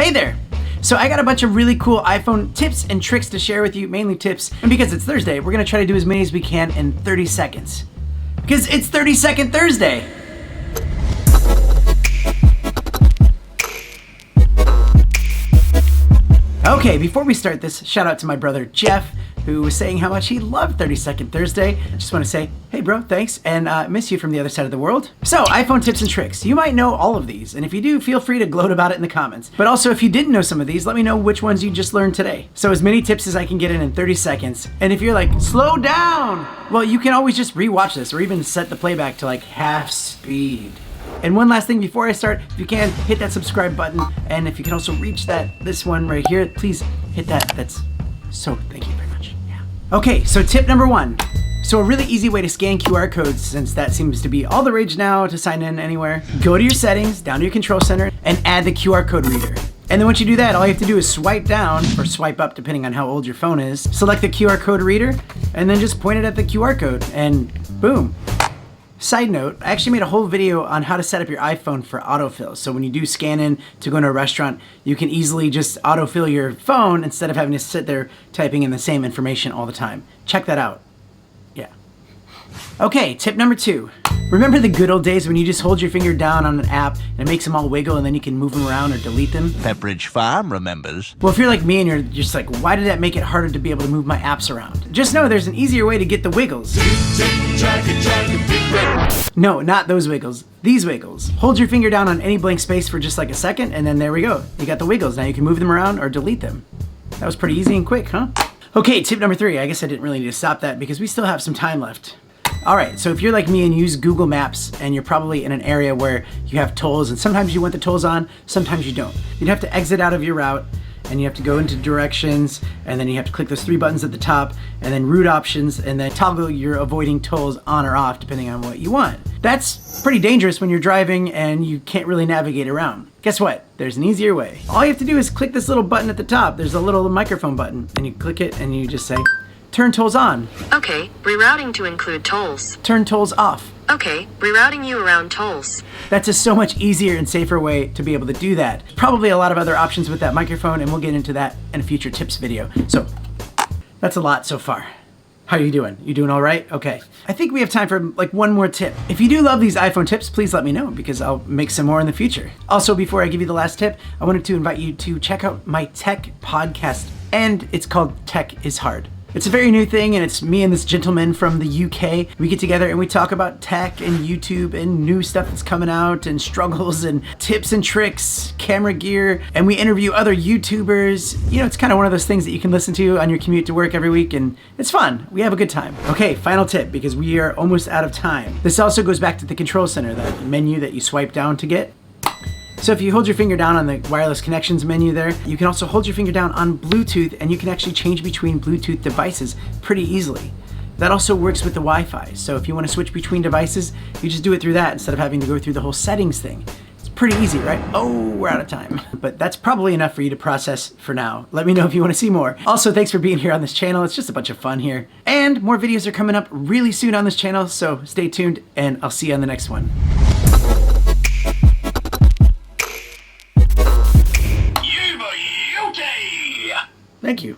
Hey there! So I got a bunch of really cool iPhone tips and tricks to share with you, mainly tips. And because it's Thursday, we're gonna try to do as many as we can in 30 seconds. Because it's 30-second Thursday! Okay, before we start this, shout out to my brother Jeff, who was saying how much he loved 30-second Thursday. I just want to say, hey bro, thanks, and miss you from the other side of the world. So, iPhone tips and tricks. You might know all of these, and if you do, feel free to gloat about it in the comments. But also, if you didn't know some of these, let me know which ones you just learned today. So as many tips as I can get in 30 seconds. And if you're like, slow down! Well, you can always just rewatch this, or even set the playback to like half speed. And one last thing before I start, if you can, hit that subscribe button, and if you can also reach this one right here, please hit that. Thank you very much. Yeah. Okay, so tip number 1. So a really easy way to scan QR codes, since that seems to be all the rage now to sign in anywhere. Go to your settings, down to your control center, and add the QR code reader. And then once you do that, all you have to do is swipe down, or swipe up depending on how old your phone is, select the QR code reader, and then just point it at the QR code, and boom. Side note, I actually made a whole video on how to set up your iPhone for autofill. So when you do scan in to go into a restaurant, you can easily just autofill your phone instead of having to sit there typing in the same information all the time. Check that out. Yeah. Okay, tip number 2. Remember the good old days when you just hold your finger down on an app and it makes them all wiggle and then you can move them around or delete them? Pepperidge Farm remembers. Well, if you're like me and you're just like, why did that make it harder to be able to move my apps around? Just know there's an easier way to get the wiggles. No, not those wiggles. These wiggles. Hold your finger down on any blank space for just like a second and then there we go. You got the wiggles. Now you can move them around or delete them. That was pretty easy and quick, huh? Okay, tip number 3. I guess I didn't really need to stop that because we still have some time left. Alright, so if you're like me and use Google Maps and you're probably in an area where you have tolls and sometimes you want the tolls on, sometimes you don't. You'd have to exit out of your route and you have to go into directions and then you have to click those 3 buttons at the top and then route options and then toggle your avoiding tolls on or off depending on what you want. That's pretty dangerous when you're driving and you can't really navigate around. Guess what? There's an easier way. All you have to do is click this little button at the top. There's a little microphone button and you click it and you just say, turn tolls on. Okay, rerouting to include tolls. Turn tolls off. Okay, rerouting you around tolls. That's a so much easier and safer way to be able to do that. Probably a lot of other options with that microphone, and we'll get into that in a future tips video. So, that's a lot so far. How are you doing? You doing all right? Okay. I think we have time for like one more tip. If you do love these iPhone tips, please let me know because I'll make some more in the future. Also, before I give you the last tip, I wanted to invite you to check out my tech podcast, and it's called Tech is Hard. It's a very new thing, and it's me and this gentleman from the UK. We get together and we talk about tech and YouTube and new stuff that's coming out and struggles and tips and tricks, camera gear, and we interview other YouTubers. You know, it's kind of one of those things that you can listen to on your commute to work every week, and it's fun. We have a good time. Okay, final tip, because we are almost out of time. This also goes back to the control center, that menu that you swipe down to get. So if you hold your finger down on the wireless connections menu there, you can also hold your finger down on Bluetooth and you can actually change between Bluetooth devices pretty easily. That also works with the Wi-Fi. So if you want to switch between devices, you just do it through that instead of having to go through the whole settings thing. It's pretty easy, right? Oh, we're out of time. But that's probably enough for you to process for now. Let me know if you want to see more. Also, thanks for being here on this channel. It's just a bunch of fun here. And more videos are coming up really soon on this channel, so stay tuned and I'll see you on the next one. Thank you.